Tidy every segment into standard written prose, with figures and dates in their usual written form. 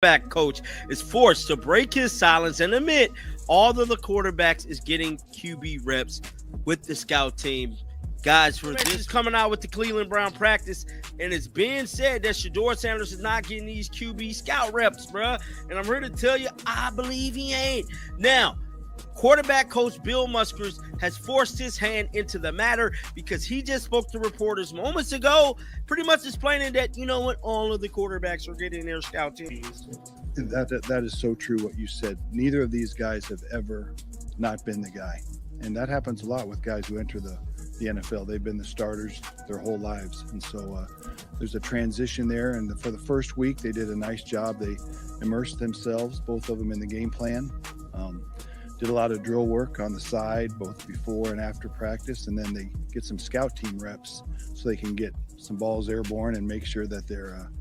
Back coach is forced to break his silence and admit all of the quarterbacks is getting QB reps with the scout team. Guys, for this coming out with the Cleveland Brown practice, and it's being said that Shedeur Sanders is not getting these QB scout reps, bruh. And I'm here to tell you, I believe he ain't. Now, quarterback coach Bill Musgrave has forced his hand into the matter because he just spoke to reporters moments ago, pretty much explaining that, you know what, all of the quarterbacks are getting their scout teams. That is so true what you said. Neither of these guys have ever not been the guy. And that happens a lot with guys who enter the NFL. They've been the starters their whole lives. And so there's a transition there. And for the first week, they did a nice job. They immersed themselves, both of them, in the game plan. Did a lot of drill work on the side, both before and after practice. And then they get some scout team reps so they can get some balls airborne and make sure that they're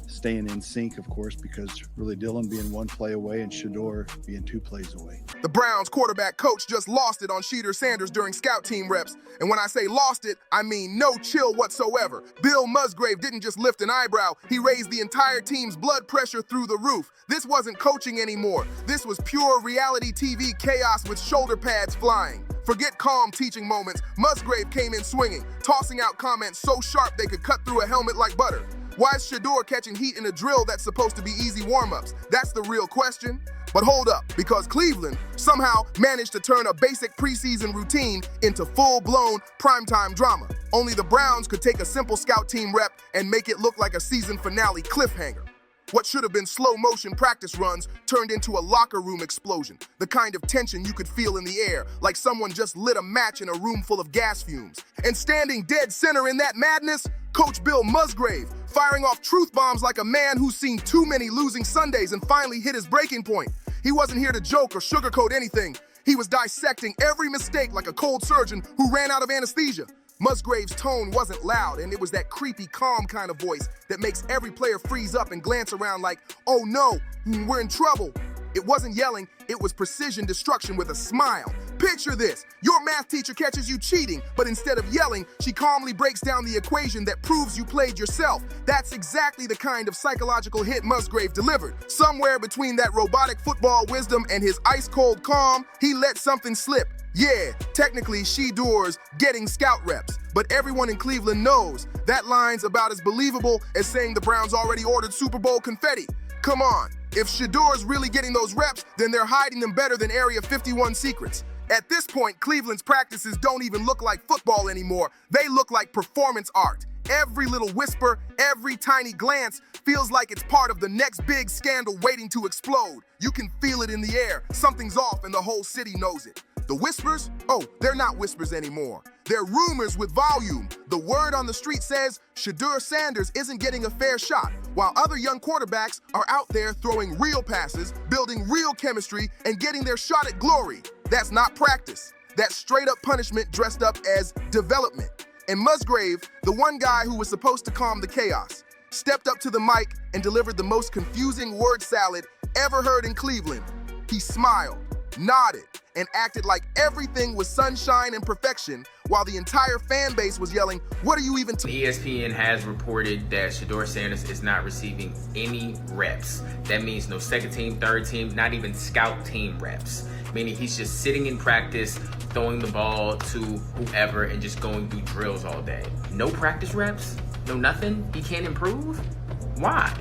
staying in sync, of course, because really Dylan being one play away and Shadeur being 2 plays away. The Browns quarterback coach just lost it on Shedeur Sanders during scout team reps. And when I say lost it, I mean no chill whatsoever. Bill Musgrave didn't just lift an eyebrow, he raised the entire team's blood pressure through the roof. This wasn't coaching anymore. This was pure reality TV chaos with shoulder pads flying. Forget calm teaching moments. Musgrave came in swinging, tossing out comments so sharp they could cut through a helmet like butter. Why is Shedeur catching heat in a drill that's supposed to be easy warm-ups? That's the real question. But hold up, because Cleveland somehow managed to turn a basic preseason routine into full-blown primetime drama. Only the Browns could take a simple scout team rep and make it look like a season finale cliffhanger. What should have been slow-motion practice runs turned into a locker room explosion, the kind of tension you could feel in the air, like someone just lit a match in a room full of gas fumes. And standing dead center in that madness, Coach Bill Musgrave, firing off truth bombs like a man who's seen too many losing Sundays and finally hit his breaking point. He wasn't here to joke or sugarcoat anything. He was dissecting every mistake like a cold surgeon who ran out of anesthesia. Musgrave's tone wasn't loud, and it was that creepy, calm kind of voice that makes every player freeze up and glance around like, oh no, we're in trouble. It wasn't yelling, it was precision destruction with a smile. Picture this, your math teacher catches you cheating, but instead of yelling, she calmly breaks down the equation that proves you played yourself. That's exactly the kind of psychological hit Musgrave delivered. Somewhere between that robotic football wisdom and his ice-cold calm, he let something slip. Yeah, technically Shedeur's getting scout reps, but everyone in Cleveland knows that line's about as believable as saying the Browns already ordered Super Bowl confetti. Come on, if Shedeur's really getting those reps, then they're hiding them better than Area 51 secrets. At this point, Cleveland's practices don't even look like football anymore. They look like performance art. Every little whisper, every tiny glance feels like it's part of the next big scandal waiting to explode. You can feel it in the air. Something's off and the whole city knows it. The whispers? Oh, they're not whispers anymore. They're rumors with volume. The word on the street says Shedeur Sanders isn't getting a fair shot, while other young quarterbacks are out there throwing real passes, building real chemistry, and getting their shot at glory. That's not practice. That's straight-up punishment dressed up as development. And Musgrave, the one guy who was supposed to calm the chaos, stepped up to the mic and delivered the most confusing word salad ever heard in Cleveland. He smiled, nodded, and acted like everything was sunshine and perfection, while the entire fan base was yelling, what are you even ESPN has reported that Shedeur Sanders is not receiving any reps. That means no second team, third team, not even scout team reps. Meaning he's just sitting in practice, throwing the ball to whoever and just going through drills all day. No practice reps? No nothing? He can't improve? Why?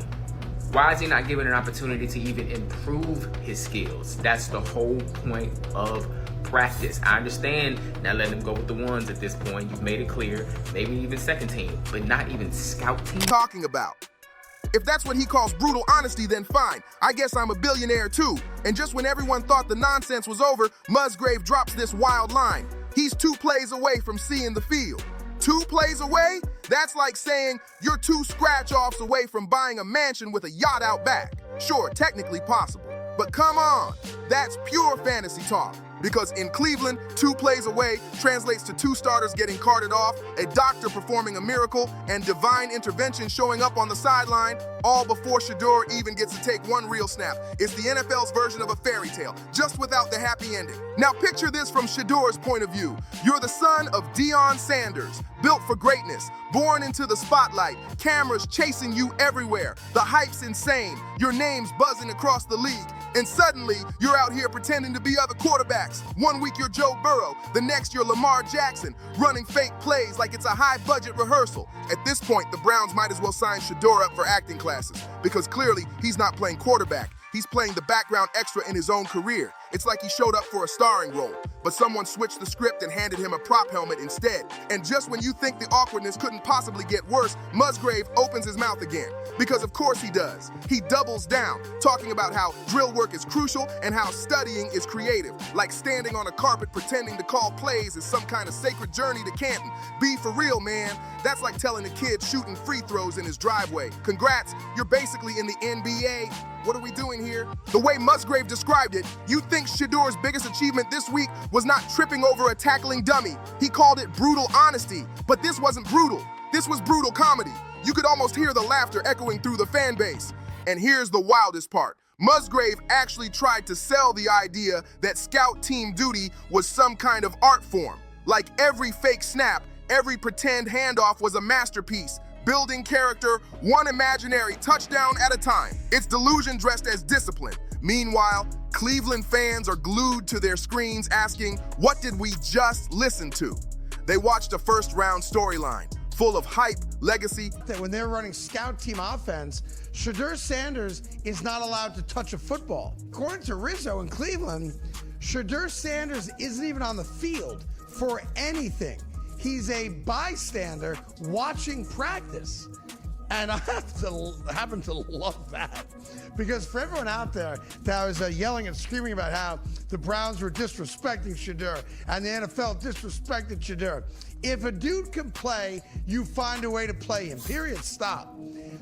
Why is he not given an opportunity to even improve his skills? That's the whole point of practice. I understand not letting him go with the ones at this point. You've made it clear. Maybe even second team, but not even scout team. Talking about. If that's what he calls brutal honesty, then fine. I guess I'm a billionaire too. And just when everyone thought the nonsense was over, Musgrave drops this wild line. He's 2 plays away from seeing the field. 2 plays away? That's like saying you're 2 scratch-offs away from buying a mansion with a yacht out back. Sure, technically possible, but come on, that's pure fantasy talk. Because in Cleveland, 2 plays away translates to 2 starters getting carted off, a doctor performing a miracle, and divine intervention showing up on the sideline, all before Shedeur even gets to take one real snap. It's the NFL's version of a fairy tale, just without the happy ending. Now picture this from Shedeur's point of view. You're the son of Shedeur Sanders, built for greatness, born into the spotlight, cameras chasing you everywhere. The hype's insane, your name's buzzing across the league, and suddenly you're out here pretending to be other quarterbacks. One week you're Joe Burrow, the next you're Lamar Jackson, running fake plays like it's a high-budget rehearsal. At this point, the Browns might as well sign Shedeur up for acting classes, because clearly he's not playing quarterback. He's playing the background extra in his own career. It's like he showed up for a starring role, but someone switched the script and handed him a prop helmet instead. And just when you think the awkwardness couldn't possibly get worse, Musgrave opens his mouth again. Because of course he does. He doubles down, talking about how drill work is crucial and how studying is creative. Like standing on a carpet pretending to call plays is some kind of sacred journey to Canton. Be for real, man. That's like telling a kid shooting free throws in his driveway. Congrats, you're basically in the NBA. What are we doing here? The way Musgrave described it, you'd think Shedeur's biggest achievement this week was not tripping over a tackling dummy. He called it brutal honesty, but this wasn't brutal. This was brutal comedy. You could almost hear the laughter echoing through the fan base. And here's the wildest part. Musgrave actually tried to sell the idea that scout team duty was some kind of art form. Like every fake snap, every pretend handoff was a masterpiece, building character one imaginary touchdown at a time. It's delusion dressed as discipline. Meanwhile, Cleveland fans are glued to their screens asking, what did we just listen to? They watched a first-round storyline full of hype, legacy. That when they're running scout team offense, Shedeur Sanders is not allowed to touch a football. According to Rizzo in Cleveland, Shedeur Sanders isn't even on the field for anything. He's a bystander watching practice. And I happen to love that, because for everyone out there that was yelling and screaming about how the Browns were disrespecting Shedeur and the NFL disrespected Shedeur, if a dude can play, you find a way to play him, period, stop.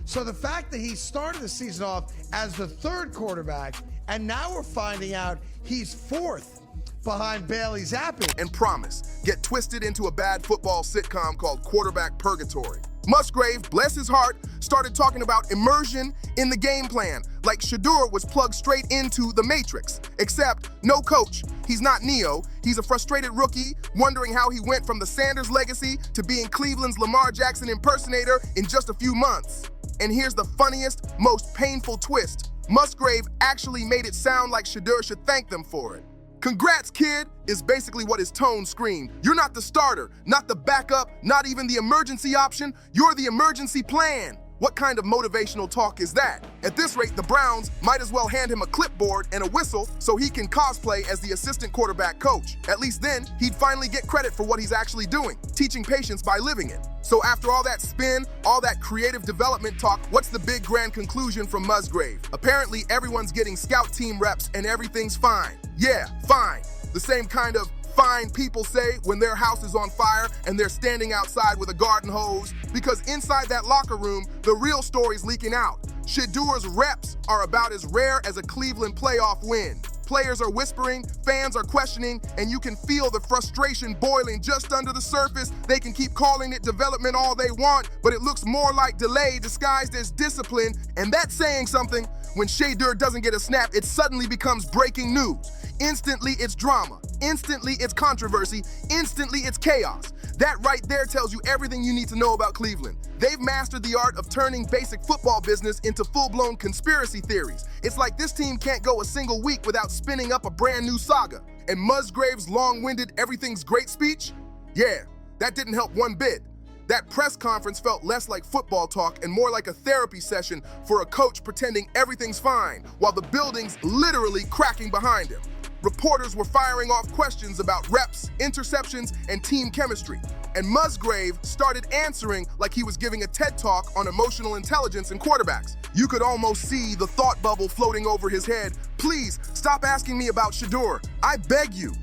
So the fact that he started the season off as the 3rd quarterback, and now we're finding out he's 4th behind Bailey Zappi. And promise, get twisted into a bad football sitcom called Quarterback Purgatory. Musgrave, bless his heart, started talking about immersion in the game plan, like Shedeur was plugged straight into the Matrix. Except, no coach, he's not Neo, he's a frustrated rookie, wondering how he went from the Sanders legacy to being Cleveland's Lamar Jackson impersonator in just a few months. And here's the funniest, most painful twist. Musgrave actually made it sound like Shedeur should thank them for it. Congrats, kid, is basically what his tone screamed. You're not the starter, not the backup, not even the emergency option. You're the emergency plan. What kind of motivational talk is that? At this rate, the Browns might as well hand him a clipboard and a whistle so he can cosplay as the assistant quarterback coach. At least then, he'd finally get credit for what he's actually doing, teaching patience by living it. So after all that spin, all that creative development talk, what's the big grand conclusion from Musgrave? Apparently, everyone's getting scout team reps and everything's fine. Yeah, fine. The same kind of fine people say when their house is on fire and they're standing outside with a garden hose, because inside that locker room, the real story's leaking out. Shedeur's reps are about as rare as a Cleveland playoff win. Players are whispering, fans are questioning, and you can feel the frustration boiling just under the surface. They can keep calling it development all they want, but it looks more like delay disguised as discipline, and that's saying something. When Shedeur doesn't get a snap, it suddenly becomes breaking news. Instantly, it's drama. Instantly, it's controversy. Instantly, it's chaos. That right there tells you everything you need to know about Cleveland. They've mastered the art of turning basic football business into full-blown conspiracy theories. It's like this team can't go a single week without spinning up a brand new saga. And Musgrave's long-winded everything's great speech? Yeah, that didn't help one bit. That press conference felt less like football talk and more like a therapy session for a coach pretending everything's fine, while the building's literally cracking behind him. Reporters were firing off questions about reps, interceptions, and team chemistry. And Musgrave started answering like he was giving a TED Talk on emotional intelligence and quarterbacks. You could almost see the thought bubble floating over his head. Please, stop asking me about Shedeur. I beg you.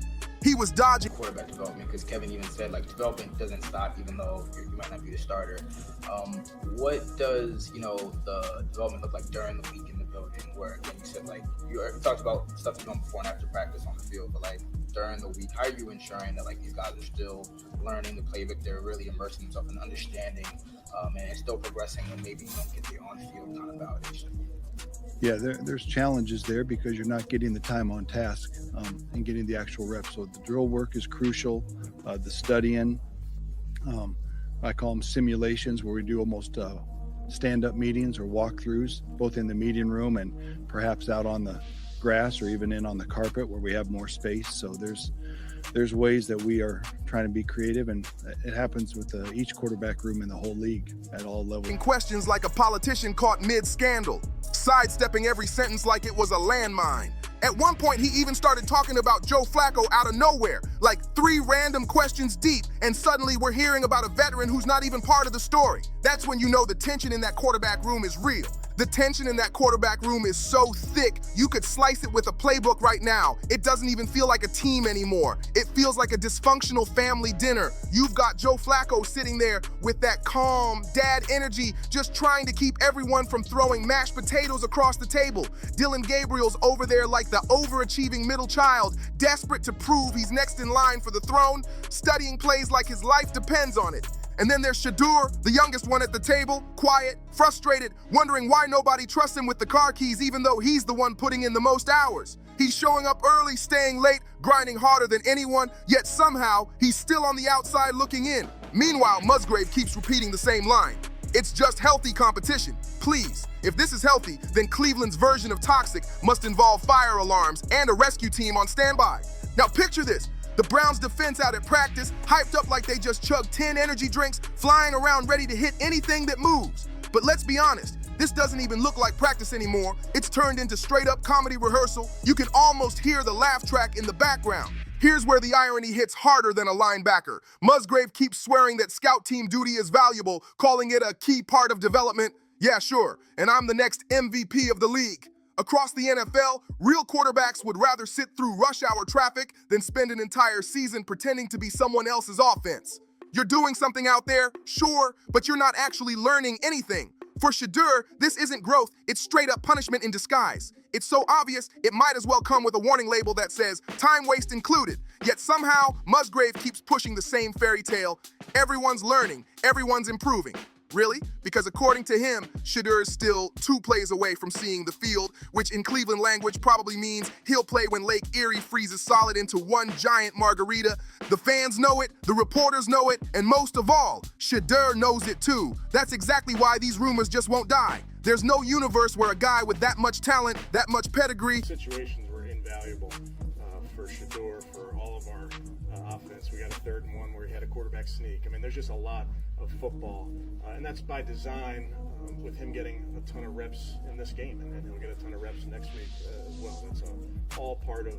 He was dodging quarterback development, because Kevin even said, like, development doesn't stop even though you might not be the starter. What does, the development look like during the week in the building, where, again, you said, like, you talked about stuff you're doing before and after practice on the field, but, like, during the week, how are you ensuring that, like, these guys are still learning the playbook, they're really immersing themselves in understanding, and still progressing when maybe you don't get the on-field kind of validation? Yeah, there's challenges there because you're not getting the time on task and getting the actual reps. So the drill work is crucial. The studying, I call them simulations, where we do almost stand-up meetings or walkthroughs, both in the meeting room and perhaps out on the grass or even in on the carpet where we have more space. So there's ways that we are trying to be creative, and it happens with each quarterback room in the whole league at all levels. questions like a politician caught mid-scandal, sidestepping every sentence like it was a landmine. At one point, he even started talking about Joe Flacco out of nowhere, like 3 random questions deep, and suddenly we're hearing about a veteran who's not even part of the story. That's when you know the tension in that quarterback room is real. The tension in that quarterback room is so thick, you could slice it with a playbook right now. It doesn't even feel like a team anymore. It feels like a dysfunctional family dinner. You've got Joe Flacco sitting there with that calm dad energy, just trying to keep everyone from throwing mashed potatoes across the table. Dylan Gabriel's over there like the overachieving middle child, desperate to prove he's next in line for the throne, studying plays like his life depends on it. And then there's Shedeur, the youngest one at the table, quiet, frustrated, wondering why nobody trusts him with the car keys even though he's the one putting in the most hours. He's showing up early, staying late, grinding harder than anyone, yet somehow he's still on the outside looking in. Meanwhile, Musgrave keeps repeating the same line. It's just healthy competition. Please. If this is healthy, then Cleveland's version of toxic must involve fire alarms and a rescue team on standby. Now picture this. The Browns' defense out at practice, hyped up like they just chugged 10 energy drinks, flying around ready to hit anything that moves. But let's be honest, this doesn't even look like practice anymore. It's turned into straight-up comedy rehearsal. You can almost hear the laugh track in the background. Here's where the irony hits harder than a linebacker. Musgrave keeps swearing that scout team duty is valuable, calling it a key part of development. Yeah, sure, and I'm the next MVP of the league. Across the NFL, real quarterbacks would rather sit through rush hour traffic than spend an entire season pretending to be someone else's offense. You're doing something out there, sure, but you're not actually learning anything. For Shadeur, this isn't growth, it's straight up punishment in disguise. It's so obvious, it might as well come with a warning label that says, time waste included. Yet somehow, Musgrave keeps pushing the same fairy tale. Everyone's learning, everyone's improving. Really? Because according to him, Shedeur is still 2 plays away from seeing the field, which in Cleveland language probably means he'll play when Lake Erie freezes solid into one giant margarita. The fans know it, the reporters know it, and most of all, Shedeur knows it too. That's exactly why these rumors just won't die. There's no universe where a guy with that much talent, that much pedigree... Situations were invaluable for Shedeur, for all of our offense. We got a 3rd and 1 where he had a quarterback sneak. I mean, there's just a lot of football, and that's by design, with him getting a ton of reps in this game, and then he'll get a ton of reps next week as well. That's all part of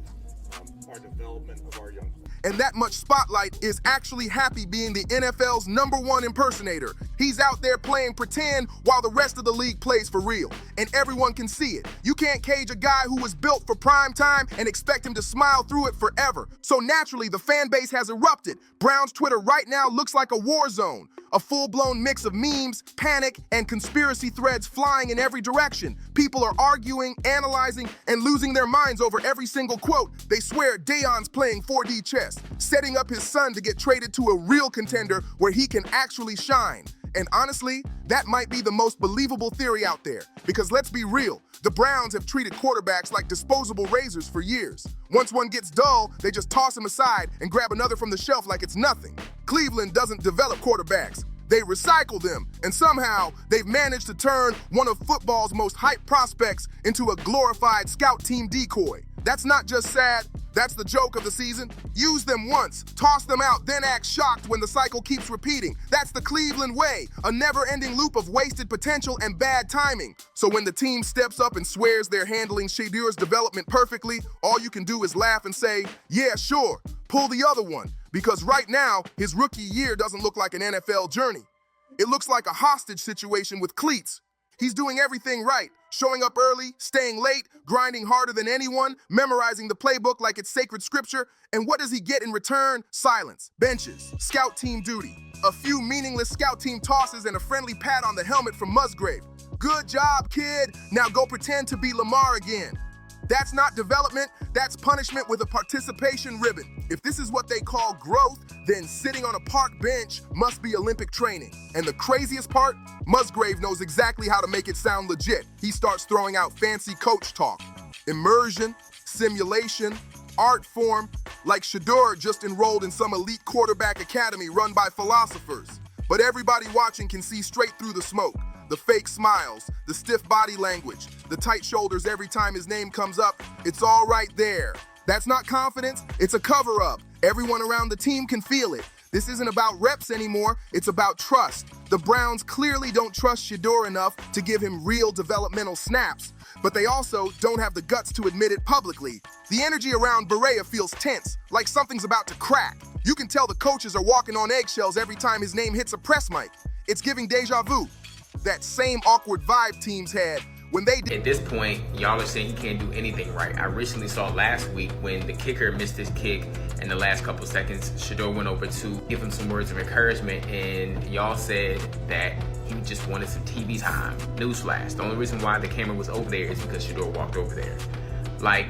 our development of our young players. And that much spotlight is actually Happy being the NFL's #1 impersonator. He's out there playing pretend while the rest of the league plays for real, and everyone can see it. You can't cage a guy who was built for prime time and expect him to smile through it forever. So naturally, the fan base has erupted. Browns Twitter right now looks like a war zone. A full-blown mix of memes, panic, and conspiracy threads flying in every direction. People are arguing, analyzing, and losing their minds over every single quote. They swear Dayon's playing 4D chess, setting up his son to get traded to a real contender where he can actually shine. And honestly, that might be the most believable theory out there. Because let's be real, the Browns have treated quarterbacks like disposable razors for years. Once one gets dull, they just toss him aside and grab another from the shelf like it's nothing. Cleveland doesn't develop quarterbacks. They recycle them, and somehow they've managed to turn one of football's most hyped prospects into a glorified scout team decoy. That's not just sad, that's the joke of the season. Use them once, toss them out, then act shocked when the cycle keeps repeating. That's the Cleveland way, a never-ending loop of wasted potential and bad timing. So when the team steps up and swears they're handling Shadeur's development perfectly, all you can do is laugh and say, yeah, sure, pull the other one. Because right now, his rookie year doesn't look like an NFL journey. It looks like a hostage situation with cleats. He's doing everything right, showing up early, staying late, grinding harder than anyone, memorizing the playbook like it's sacred scripture. And what does he get in return? Silence, benches, scout team duty, a few meaningless scout team tosses, and a friendly pat on the helmet from Musgrave. Good job, kid. Now go pretend to be Lamar again. That's not development, that's punishment with a participation ribbon. If this is what they call growth, then sitting on a park bench must be Olympic training. And the craziest part, Musgrave knows exactly how to make it sound legit. He starts throwing out fancy coach talk. Immersion, simulation, art form, like Shedeur just enrolled in some elite quarterback academy run by philosophers. But everybody watching can see straight through the smoke. The fake smiles, the stiff body language, the tight shoulders every time his name comes up, it's all right there. That's not confidence, it's a cover-up. Everyone around the team can feel it. This isn't about reps anymore, it's about trust. The Browns clearly don't trust Shedeur enough to give him real developmental snaps, but they also don't have the guts to admit it publicly. The energy around Berea feels tense, like something's about to crack. You can tell the coaches are walking on eggshells every time his name hits a press mic. It's giving deja vu. That same awkward vibe teams had when they did. At this point, y'all are saying he can't do anything right. I recently saw last week when the kicker missed his kick in the last couple seconds, Shadeur went over to give him some words of encouragement, and y'all said that he just wanted some TV time. Newsflash, the only reason why the camera was over there is because Shadeur walked over there. Like,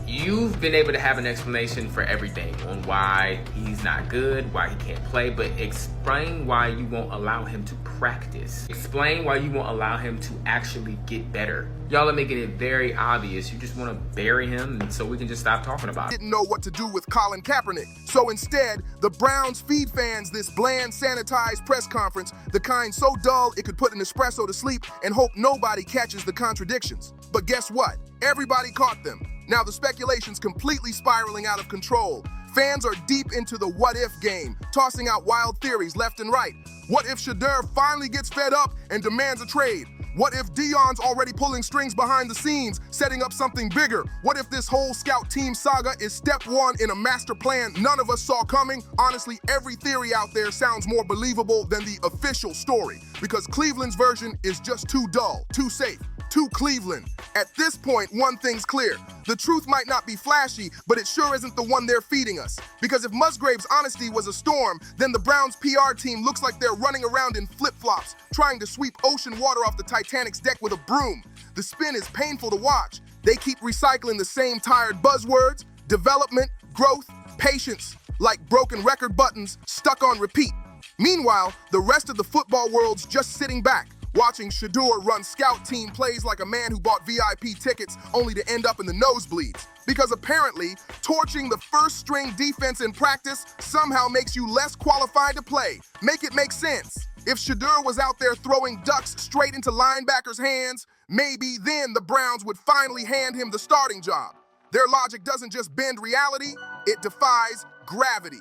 you've been able to have an explanation for everything on why he's not good, why he can't play, but explain why you won't allow him to practice. Explain why you won't allow him to actually get better. Y'all are making it very obvious. You just want to bury him and so we can just stop talking about it. Didn't know what to do with Colin Kaepernick. So instead, the Browns feed fans this bland, sanitized press conference, the kind so dull it could put an espresso to sleep and hope nobody catches the contradictions. But guess what? Everybody caught them. Now the speculation's completely spiraling out of control. Fans are deep into the what-if game, tossing out wild theories left and right. What if Shedeur finally gets fed up and demands a trade? What if Dion's already pulling strings behind the scenes, setting up something bigger? What if this whole scout team saga is step one in a master plan none of us saw coming? Honestly, every theory out there sounds more believable than the official story, because Cleveland's version is just too dull, too safe, too Cleveland. At this point, one thing's clear. The truth might not be flashy, but it sure isn't the one they're feeding us. Because if Musgrave's honesty was a storm, then the Browns' PR team looks like they're running around in flip-flops, trying to sweep ocean water off the Titanic's deck with a broom. The spin is painful to watch. They keep recycling the same tired buzzwords: development, growth, patience, like broken record buttons stuck on repeat. Meanwhile, the rest of the football world's just sitting back, watching Shedeur run scout team plays like a man who bought VIP tickets only to end up in the nosebleeds. Because apparently, torching the first-string defense in practice somehow makes you less qualified to play. Make it make sense. If Shedeur was out there throwing ducks straight into linebackers' hands, maybe then the Browns would finally hand him the starting job. Their logic doesn't just bend reality, it defies gravity.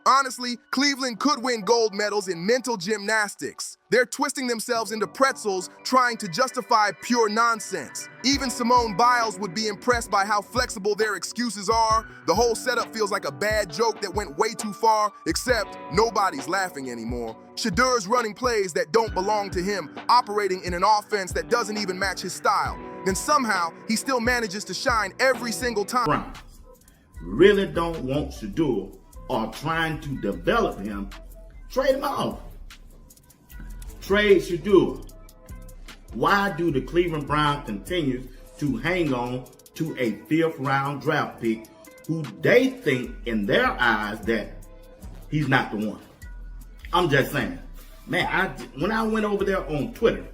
Honestly, Cleveland could win gold medals in mental gymnastics. They're twisting themselves into pretzels, trying to justify pure nonsense. Even Simone Biles would be impressed by how flexible their excuses are. The whole setup feels like a bad joke that went way too far, except nobody's laughing anymore. Shedeur's running plays that don't belong to him, operating in an offense that doesn't even match his style. Then somehow, he still manages to shine every single time. Browns really don't want Shedeur or trying to develop him. Trade him off. Trade Shedeur. Why do the Cleveland Browns continue to hang on to a 5th round draft pick who they think in their eyes that he's not the one? I'm just saying. Man, when I went over there on Twitter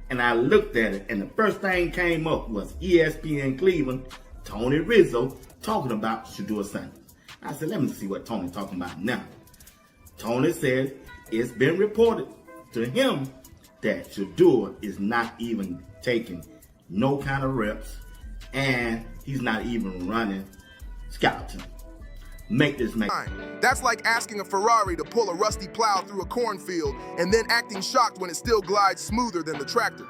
and I looked at it, and the first thing came up was ESPN Cleveland, Tony Rizzo talking about Shedeur Sanders. I said, let me see what Tony's talking about now. Tony says it's been reported to him that Shedeur is not even taking no kind of reps, and he's not even running scouting. Make this make sense. That's like asking a Ferrari to pull a rusty plow through a cornfield and then acting shocked when it still glides smoother than the tractor.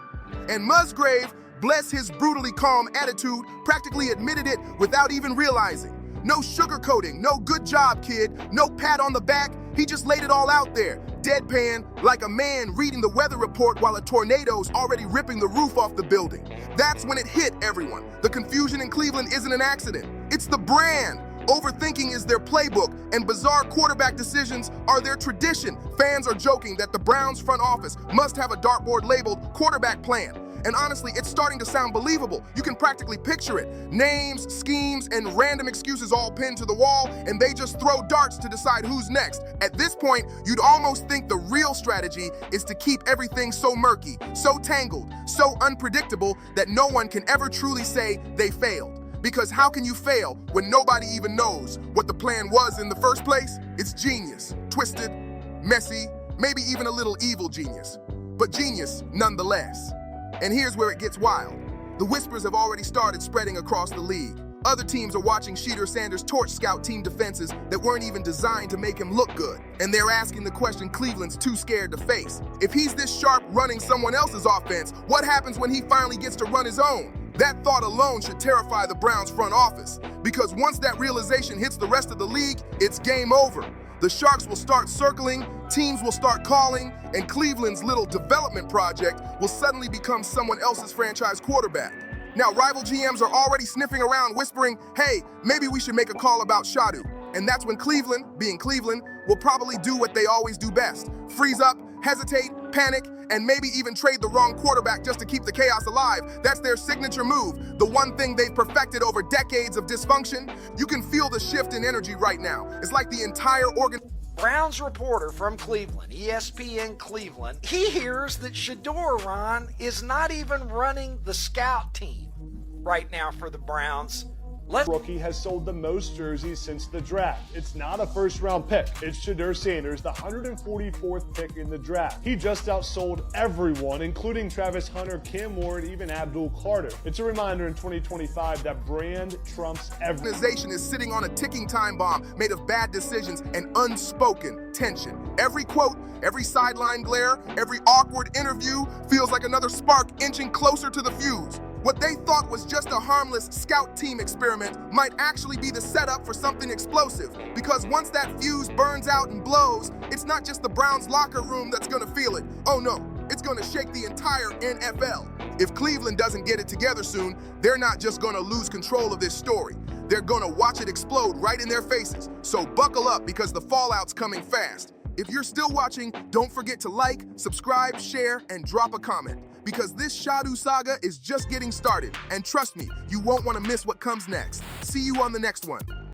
And Musgrave, bless his brutally calm attitude, practically admitted it without even realizing. No sugarcoating, no good job, kid, no pat on the back. He just laid it all out there, deadpan, like a man reading the weather report while a tornado's already ripping the roof off the building. That's when it hit everyone. The confusion in Cleveland isn't an accident. It's the brand. Overthinking is their playbook, and bizarre quarterback decisions are their tradition. Fans are joking that the Browns front office must have a dartboard labeled quarterback plan. And honestly, it's starting to sound believable. You can practically picture it. Names, schemes, and random excuses all pinned to the wall, and they just throw darts to decide who's next. At this point, you'd almost think the real strategy is to keep everything so murky, so tangled, so unpredictable that no one can ever truly say they failed. Because how can you fail when nobody even knows what the plan was in the first place? It's genius, twisted, messy, maybe even a little evil genius, but genius nonetheless. And here's where it gets wild. The whispers have already started spreading across the league. Other teams are watching Shedeur Sanders torch scout team defenses that weren't even designed to make him look good. And they're asking the question Cleveland's too scared to face. If he's this sharp running someone else's offense, what happens when he finally gets to run his own? That thought alone should terrify the Browns front office, because once that realization hits the rest of the league, it's game over. The Sharks will start circling, teams will start calling, and Cleveland's little development project will suddenly become someone else's franchise quarterback. Now, rival GMs are already sniffing around whispering, hey, maybe we should make a call about Shadeur. And that's when Cleveland, being Cleveland, will probably do what they always do best. Freeze up, hesitate, panic, and maybe even trade the wrong quarterback just to keep the chaos alive. That's their signature move, the one thing they've perfected over decades of dysfunction. You can feel the shift in energy right now. It's like the entire Browns reporter from Cleveland, ESPN Cleveland, he hears that Shedeur, Ron, is not even running the scout team right now for the Browns. Rookie has sold the most jerseys since the draft. It's not a first-round pick. It's Shedeur Sanders, the 144th pick in the draft. He just outsold everyone, including Travis Hunter, Cam Ward, even Abdul Carter. It's a reminder in 2025 that brand trumps everything. Organization is sitting on a ticking time bomb made of bad decisions and unspoken tension. Every quote, every sideline glare, every awkward interview feels like another spark inching closer to the fuse. What they thought was just a harmless scout team experiment might actually be the setup for something explosive. Because once that fuse burns out and blows, it's not just the Browns locker room that's gonna feel it. Oh no, it's gonna shake the entire NFL. If Cleveland doesn't get it together soon, they're not just gonna lose control of this story. They're gonna watch it explode right in their faces. So buckle up, because the fallout's coming fast. If you're still watching, don't forget to like, subscribe, share, and drop a comment. Because this Shadeur saga is just getting started. And trust me, you won't want to miss what comes next. See you on the next one.